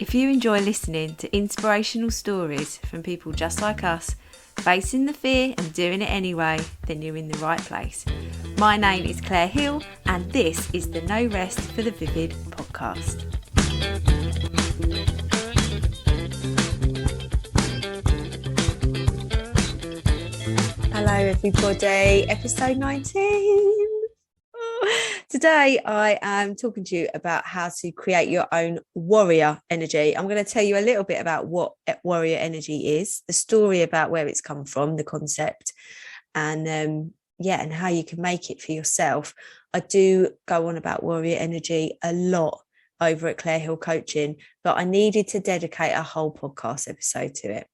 If you enjoy listening to inspirational stories from people just like us, facing the fear and doing it anyway, then you're in the right place. My name is Claire Hill, and this is the No Rest for the Vivid podcast. Hello everybody, episode 19. Today I am talking to you about how to create your own warrior energy. I'm going to tell you a little bit about what warrior energy is, the story about where it's come from, the concept, and and how you can make it for yourself. I do go on about warrior energy a lot over at Claire Hill Coaching, but I needed to dedicate a whole podcast episode to it.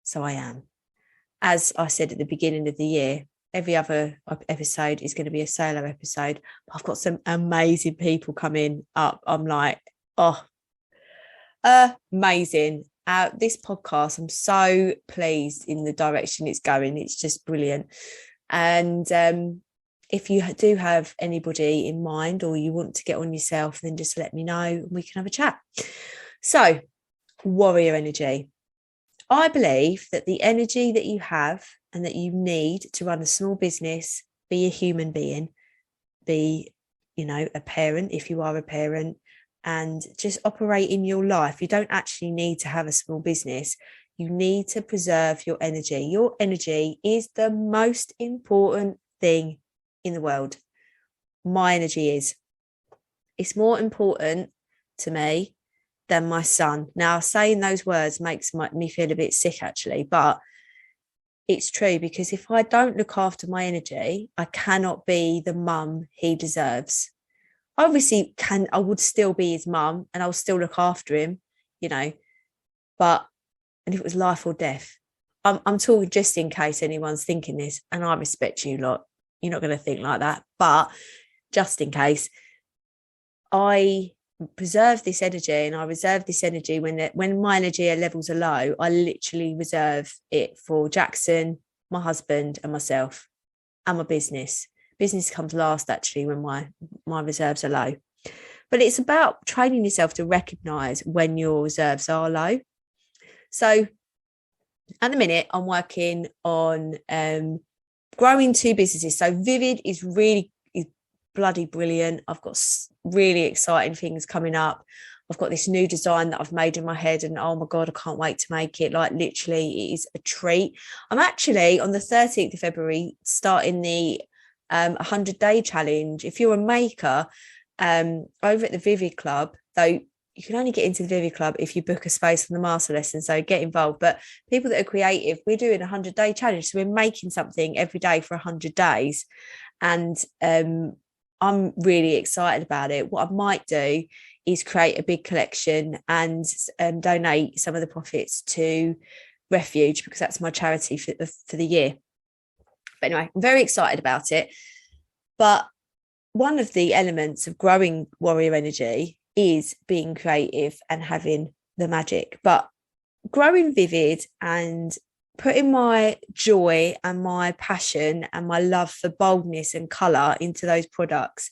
So I am. As I said at the beginning of the year, every other episode is going to be a solo episode. I've got some amazing people coming up. I'm like, amazing. This podcast, I'm so pleased in the direction it's going. It's just brilliant. And if you do have anybody in mind or you want to get on yourself, then just let me know and we can have a chat. So, warrior energy. I believe that the energy that you have and that you need to run a small business, be a human being, be, a parent if you are a parent, and just operate in your life. You don't actually need to have a small business. You need to preserve your energy. Your energy is the most important thing in the world. My energy is. It's more important to me than my son. Now, saying those words makes me feel a bit sick, actually, but it's true, because if I don't look after my energy, I cannot be the mum he deserves. I would still be his mum and I'll still look after him, but if it was life or death, I'm talking just in case anyone's thinking this, and I respect you lot. You're not going to think like that, but just in case, I preserve this energy, and I reserve this energy when my energy levels are low. I literally reserve it for Jackson, my husband, and myself, and my business. Business comes last, actually, when my reserves are low. But it's about training yourself to recognize when your reserves are low. So at the minute, I'm working on growing two businesses. So Vivid is bloody brilliant. I've got really exciting things coming up. I've got this new design that I've made in my head, and oh my God, I can't wait to make it. Like, literally, it is a treat. I'm actually on the 13th of February starting the 100-day challenge. If you're a maker, over at the Vivid Club, though you can only get into the Vivid Club if you book a space on the master lesson, so get involved. But people that are creative, we're doing a 100-day challenge, so we're making something every day for 100 days. And I'm really excited about it. What I might do is create a big collection and donate some of the profits to Refuge, because that's my charity for the year. But anyway, I'm very excited about it. But one of the elements of growing warrior energy is being creative and having the magic. But growing Vivid and putting my joy and my passion and my love for boldness and colour into those products,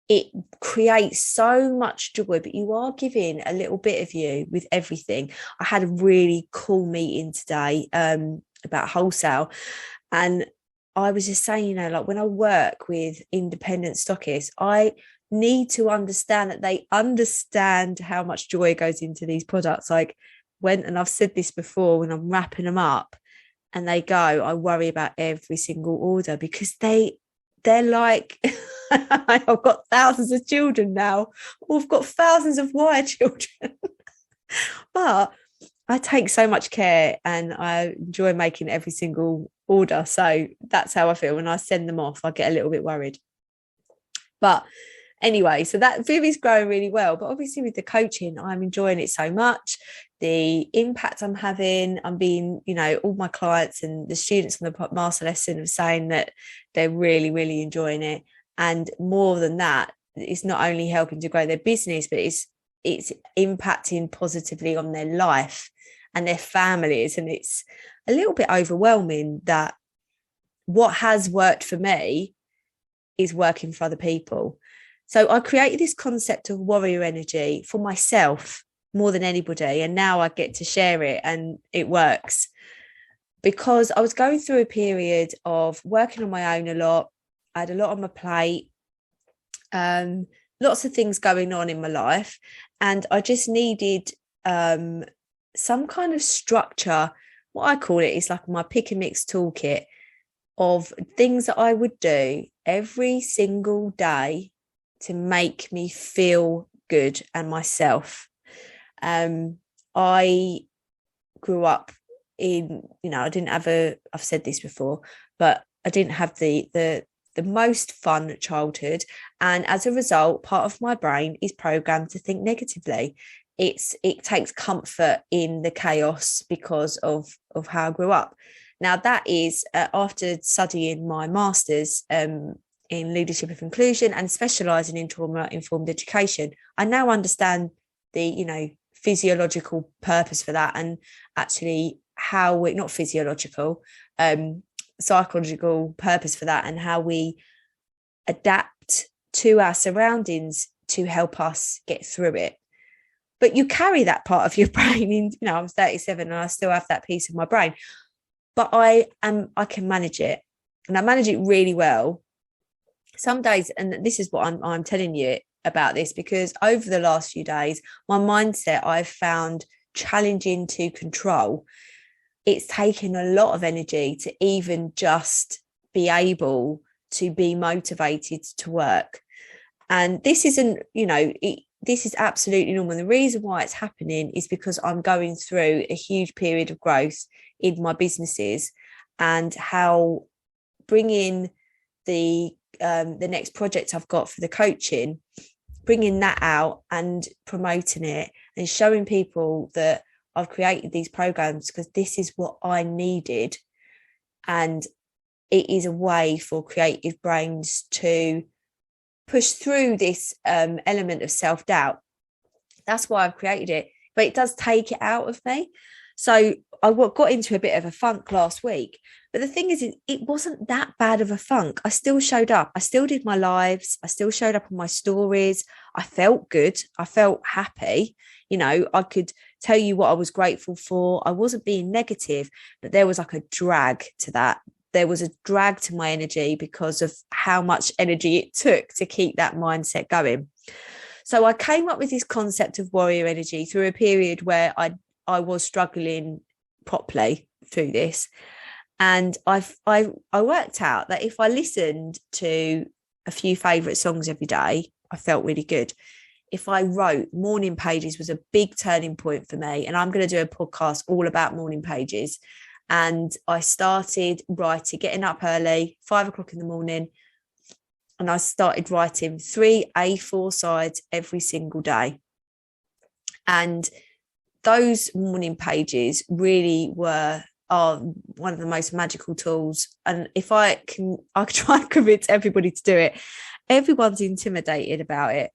it creates so much joy, but you are giving a little bit of you with everything. I had a really cool meeting today about wholesale, and I was just saying, like, when I work with independent stockists, I need to understand that they understand how much joy goes into these products. Like, and I've said this before, when I'm wrapping them up and they go, I worry about every single order, because they're like, I've got thousands of children now, or I've got thousands of wire children. But I take so much care and I enjoy making every single order. So that's how I feel. When I send them off, I get a little bit worried. But anyway, so that Viv is growing really well. But obviously with the coaching, I'm enjoying it so much. The impact I'm having, I'm being, all my clients and the students on the master lesson are saying that they're really, really enjoying it. And more than that, it's not only helping to grow their business, but it's impacting positively on their life and their families. And it's a little bit overwhelming that what has worked for me is working for other people. So I created this concept of warrior energy for myself more than anybody. And now I get to share it, and it works, because I was going through a period of working on my own a lot. I had a lot on my plate, lots of things going on in my life. And I just needed some kind of structure. What I call it is like my pick and mix toolkit of things that I would do every single day to make me feel good and myself. I grew up in, I didn't have I've said this before, but I didn't have the most fun childhood. And as a result, part of my brain is programmed to think negatively. It takes comfort in the chaos because of how I grew up. Now, that is after studying my master's in leadership of inclusion and specialising in trauma-informed education. I now understand the, physiological purpose for that, and actually how we, not physiological, psychological purpose for that, and how we adapt to our surroundings to help us get through it. But you carry that part of your brain in, I'm 37 and I still have that piece of my brain, but I can manage it, and I manage it really well. Some days, and this is what I'm telling you about this, because over the last few days, my mindset I've found challenging to control. It's taken a lot of energy to even just be able to be motivated to work. And this isn't, this is absolutely normal. The reason why it's happening is because I'm going through a huge period of growth in my businesses, and how bringing the next project I've got for the coaching, bringing that out and promoting it and showing people that I've created these programs because this is what I needed. And it is a way for creative brains to push through this element of self-doubt. That's why I've created it, but it does take it out of me. So I got into a bit of a funk last week, but the thing is, it wasn't that bad of a funk. I still showed up. I still did my lives. I still showed up on my stories. I felt good. I felt happy. I could tell you what I was grateful for. I wasn't being negative, but there was like a drag to that. There was a drag to my energy because of how much energy it took to keep that mindset going. So I came up with this concept of warrior energy through a period where I was struggling properly through this. And I worked out that if I listened to a few favourite songs every day, I felt really good. If I wrote, morning pages was a big turning point for me. And I'm going to do a podcast all about morning pages. And I started writing, getting up early, 5 o'clock in the morning. And I started writing 3 A4 sides every single day. And those morning pages really are one of the most magical tools. And if I try and convince everybody to do it. Everyone's intimidated about it,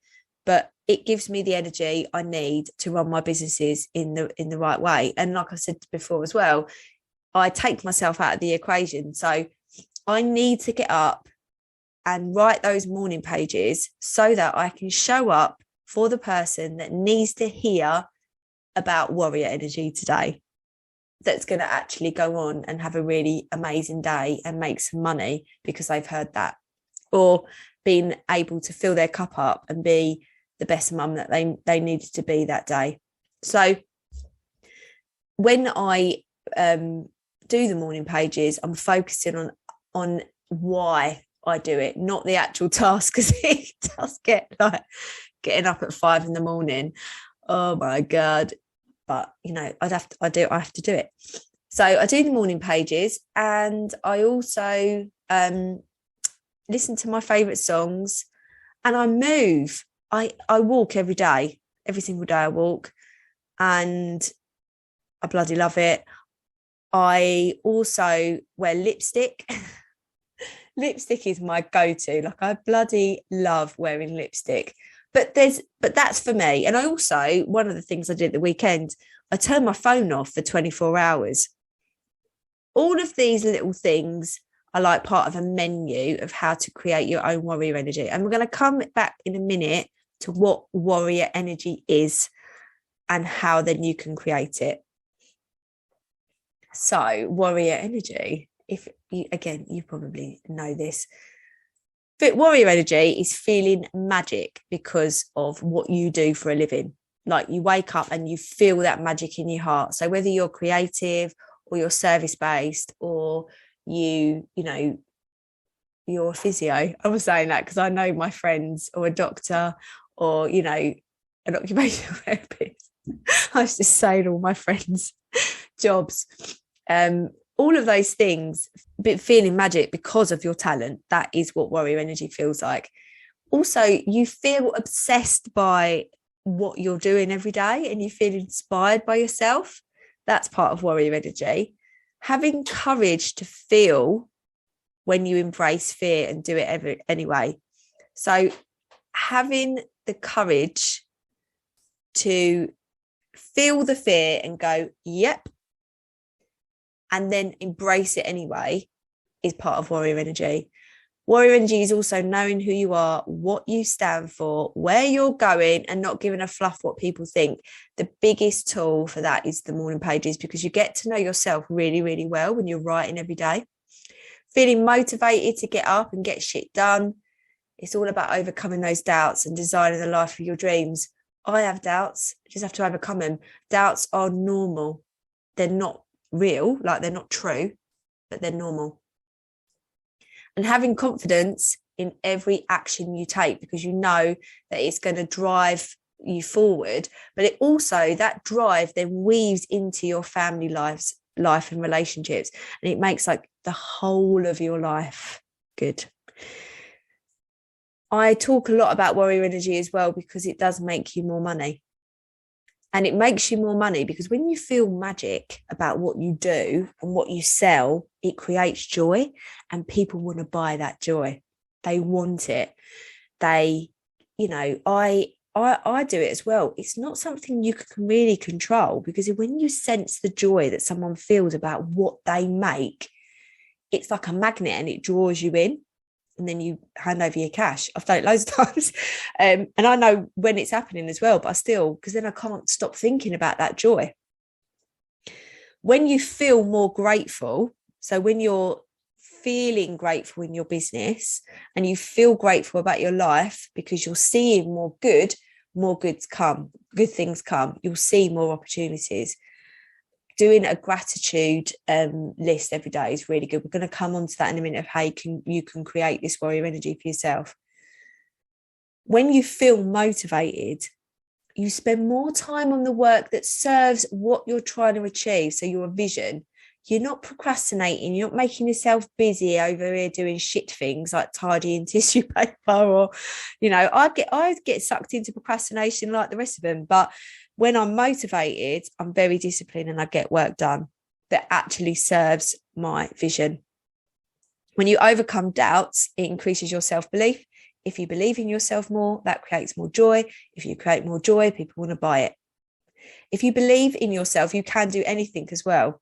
but it gives me the energy I need to run my businesses in the right way. And like I said before as well, I take myself out of the equation. So I need to get up and write those morning pages so that I can show up for the person that needs to hear about warrior energy today, that's going to actually go on and have a really amazing day and make some money because they've heard that, or being able to fill their cup up and be the best mum that they needed to be that day. So when I do the morning pages, I'm focusing on why I do it, not the actual task, because it does get like getting up at 5 a.m. Oh my God. But I have to do it. So I do the morning pages, and I also listen to my favorite songs, and I move. I walk every day, every single day I walk, and I bloody love it. I also wear lipstick. Lipstick is my go-to. Like, I bloody love wearing lipstick. But that's for me. And I also, one of the things I did at the weekend, I turned my phone off for 24 hours. All of these little things are like part of a menu of how to create your own warrior energy. And we're going to come back in a minute to what warrior energy is and how then you can create it. So warrior energy, if you, again, you probably know this, but warrior energy is feeling magic because of what you do for a living. Like you wake up and you feel that magic in your heart. So whether you're creative or you're service-based or you're a physio. I was saying that because I know my friends, or a doctor, or, an occupational therapist. I was just saying all my friends' jobs. All of those things, but feeling magic because of your talent. That is what warrior energy feels like. Also, you feel obsessed by what you're doing every day and you feel inspired by yourself. That's part of warrior energy. Having courage to feel when you embrace fear and do it anyway. So having the courage to feel the fear and go, yep, and then embrace it anyway is part of warrior energy. Warrior energy is also knowing who you are, what you stand for, where you're going, and not giving a fluff what people think. The biggest tool for that is the morning pages, because you get to know yourself really, really well when you're writing every day. Feeling motivated to get up and get shit done. It's all about overcoming those doubts and designing the life of your dreams. I have doubts, just have to overcome them. Doubts are normal. They're not real, like they're not true, but they're normal. And having confidence in every action you take, because you know that it's going to drive you forward, but it also, that drive then weaves into your family life and relationships, and it makes like the whole of your life good. I talk a lot about warrior energy as well because it does make you more money. And it makes you more money because when you feel magic about what you do and what you sell, it creates joy, and people want to buy that joy. They want it. I do it as well. It's not something you can really control, because when you sense the joy that someone feels about what they make, it's like a magnet and it draws you in. And then you hand over your cash. I've done it loads of times. And I know when it's happening as well, but I still, because then I can't stop thinking about that joy. When you feel more grateful, so when you're feeling grateful in your business and you feel grateful about your life because you're seeing more good things come, you'll see more opportunities. Doing a gratitude list every day is really good. We're going to come on to that in a minute of how you can create this warrior energy for yourself. When you feel motivated, you spend more time on the work that serves what you're trying to achieve. So your vision, you're not procrastinating, you're not making yourself busy over here doing shit things like tidying tissue paper, or, I get sucked into procrastination like the rest of them. But when I'm motivated, I'm very disciplined and I get work done that actually serves my vision. When you overcome doubts, it increases your self-belief. If you believe in yourself more, that creates more joy. If you create more joy, people want to buy it. If you believe in yourself, you can do anything as well.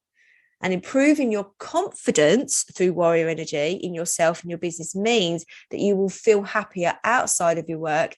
And improving your confidence through warrior energy in yourself and your business means that you will feel happier outside of your work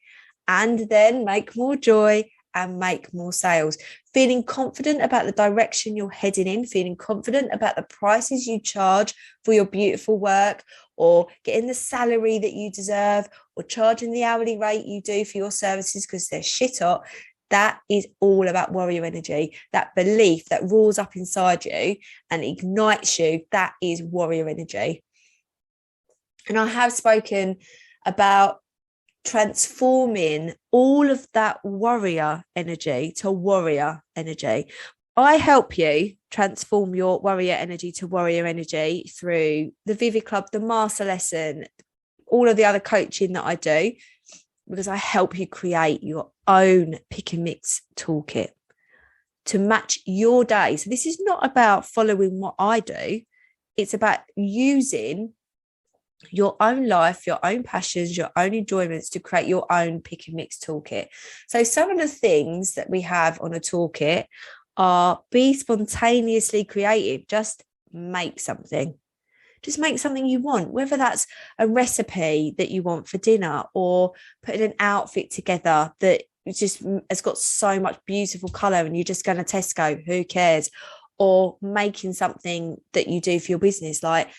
and then make more joy and make more sales. Feeling confident about the direction you're heading in, feeling confident about the prices you charge for your beautiful work, or getting the salary that you deserve, or charging the hourly rate you do for your services because they're shit hot. That is all about warrior energy. That belief that roars up inside you and ignites you, that is warrior energy. And I have spoken about transforming all of that warrior energy to warrior energy. I help you transform your warrior energy to warrior energy through the Vivi Club, the master lesson, all of the other coaching that I do, because I help you create your own pick and mix toolkit to match your day. So this is not about following what I do. It's about using your own life, your own passions, your own enjoyments to create your own pick and mix toolkit. So some of the things that we have on a toolkit are: be spontaneously creative. Just make something. Just make something you want, whether that's a recipe that you want for dinner, or putting an outfit together that just has got so much beautiful color and you're just going to Tesco, who cares? Or making something that you do for your business. Like,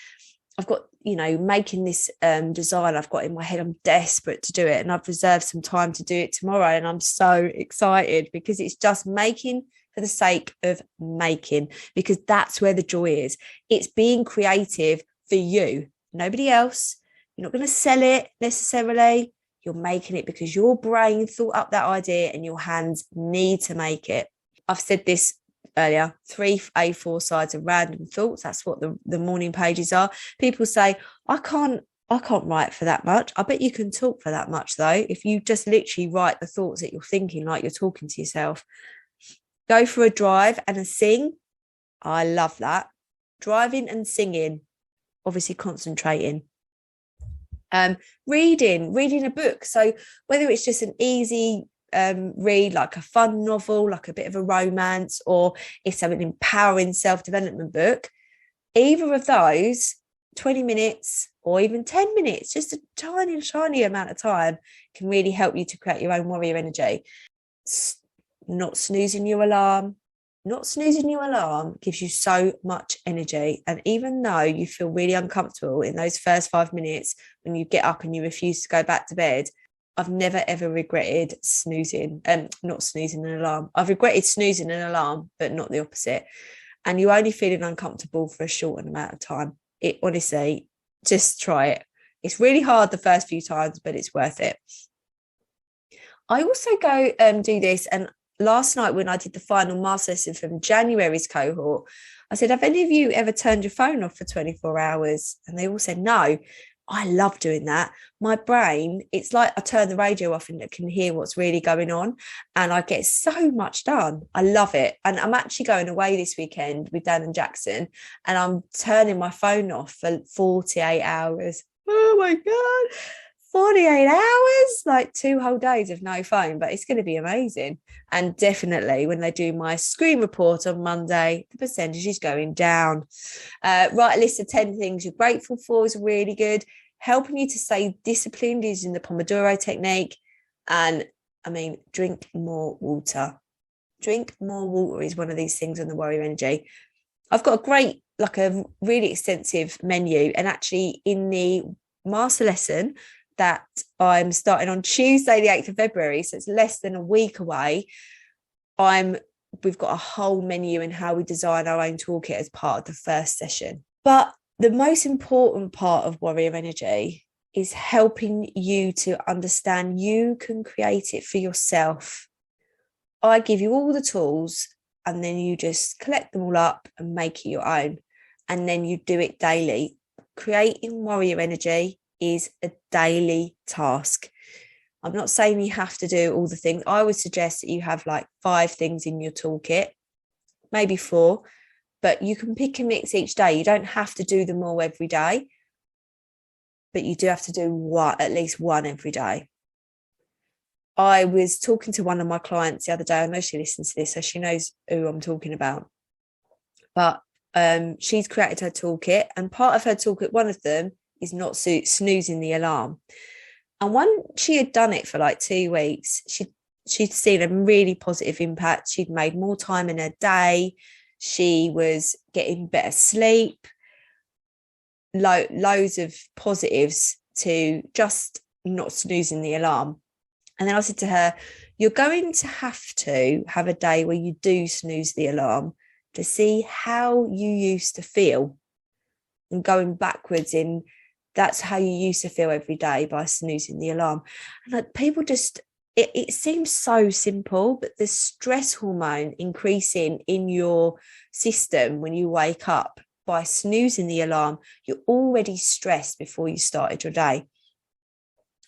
I've got, making this design I've got in my head. I'm desperate to do it, and I've reserved some time to do it tomorrow. And I'm so excited because it's just making for the sake of making, because that's where the joy is. It's being creative for you, nobody else. You're not going to sell it necessarily. You're making it because your brain thought up that idea and your hands need to make it. I've said this earlier, 3 A4 sides of random thoughts. That's what the morning pages are. People say, I can't write for that much. I bet you can talk for that much though, if you just literally write the thoughts that you're thinking, like you're talking to yourself. Go for a drive and a sing. I love that. Driving and singing, obviously concentrating. Reading a book. So whether it's just an easy read, like a fun novel, like a bit of a romance, or it's an empowering self-development book, either of those, 20 minutes or even 10 minutes, just a tiny amount of time, can really help you to create your own warrior energy. Not snoozing your alarm gives you so much energy. And even though you feel really uncomfortable in those first 5 minutes when you get up and you refuse to go back to bed, I've never ever regretted not snoozing an alarm. I've regretted snoozing an alarm, but not the opposite. And you're only feeling uncomfortable for a short amount of time. It honestly, just try it. It's really hard the first few times, but it's worth it. I also go do this, and last night when I did the final master lesson from January's cohort, I said, have any of you ever turned your phone off for 24 hours? And they all said no. I love doing that. My brain, it's like I turn the radio off and I can hear what's really going on, and I get so much done. I love it. And I'm actually going away this weekend with Dan and Jackson, and I'm turning my phone off for 48 hours. Oh my God. 48 hours, like 2 whole days of no phone, but it's going to be amazing. And definitely when they do my screen report on Monday, the percentage is going down. Write a list of 10 things you're grateful for is really good. Helping you to stay disciplined using the Pomodoro technique. And drink more water. Drink more water is one of these things on the warrior energy. I've got a really extensive menu, and actually in the master lesson that I'm starting on Tuesday, the 8th of February, so it's less than a week away, we've got a whole menu in how we design our own toolkit as part of the first session. But the most important part of warrior energy is helping you to understand you can create it for yourself. I give you all the tools, and then you just collect them all up and make it your own, and then you do it daily. Creating warrior energy is a daily task. I'm not saying you have to do all the things. I would suggest that you have like 5 things in your toolkit, maybe 4, but you can pick and mix each day. You don't have to do them all every day, but you do have to do at least one every day. I was talking to one of my clients the other day. I know she listens to this, so she knows who I'm talking about. But she's created her toolkit, and part of her toolkit, one of them, is not snoozing the alarm. And when she had done it for like 2 weeks, she'd seen a really positive impact. She'd made more time in her day. She was getting better sleep. Loads of positives to just not snoozing the alarm. And then I said to her, you're going to have a day where you do snooze the alarm to see how you used to feel, and going backwards in that's how you used to feel every day by snoozing the alarm. And like, people just, it seems so simple, but the stress hormone increasing in your system when you wake up by snoozing the alarm, you're already stressed before you started your day.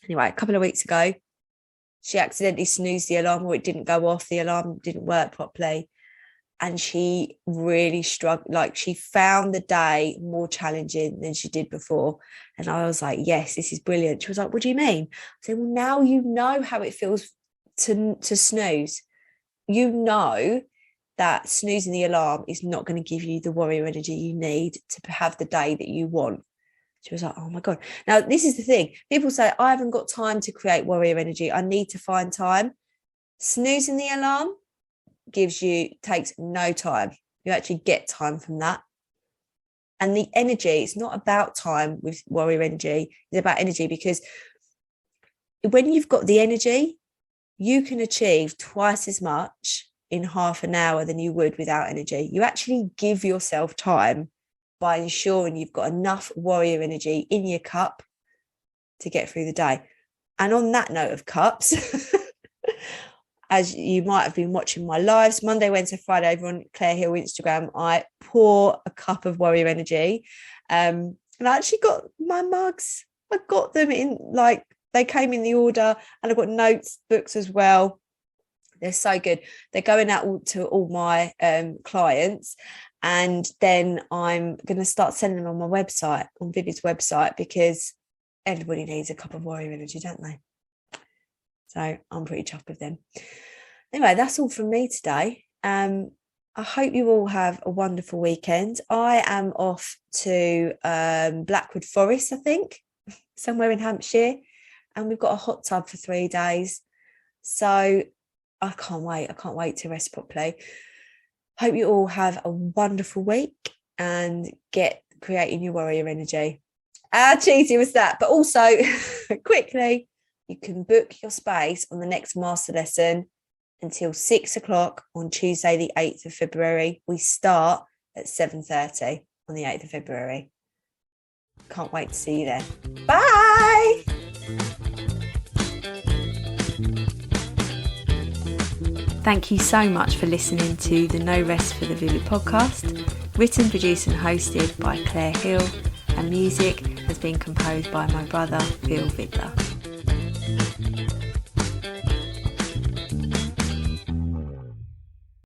Anyway, a couple of weeks ago, she accidentally snoozed the alarm, or it didn't go off. The alarm didn't work properly. And she really struggled. Like, she found the day more challenging than she did before. And I was like, yes, this is brilliant. She was like, what do you mean? I said, well, now you know how it feels to snooze. You know that snoozing the alarm is not going to give you the warrior energy you need to have the day that you want. She was like, oh my God. Now, this is the thing. People say, I haven't got time to create warrior energy. I need to find time. Snoozing the alarm takes no time. You actually get time from that. And the energy, it's not about time with warrior energy. It's about energy, because when you've got the energy, you can achieve twice as much in half an hour than you would without energy. You actually give yourself time by ensuring you've got enough warrior energy in your cup to get through the day. And on that note of cups, as you might have been watching my lives, Monday, Wednesday, Friday over on Claire Hill Instagram, I pour a cup of warrior energy. And I actually got my mugs. I got them in, like, they came in the order, and I've got notes, books as well. They're so good. They're going out to all my clients. And then I'm going to start sending them on my website, on Vivid's website, because everybody needs a cup of warrior energy, don't they? So I'm pretty chuffed with them. Anyway, that's all from me today. I hope you all have a wonderful weekend. I am off to Blackwood Forest, I think, somewhere in Hampshire. And we've got a hot tub for 3 days. So I can't wait. I can't wait to rest properly. Hope you all have a wonderful week and get creating your warrior energy. How cheesy was that? But also, quickly, you can book your space on the next master lesson until 6 o'clock on Tuesday, the 8th of February. We start at 7:30 on the 8th of February. Can't wait to see you there. Bye. Thank you so much for listening to the No Rest for the Vivid podcast, written, produced and hosted by Claire Hill, and music has been composed by my brother, Phil Vidler.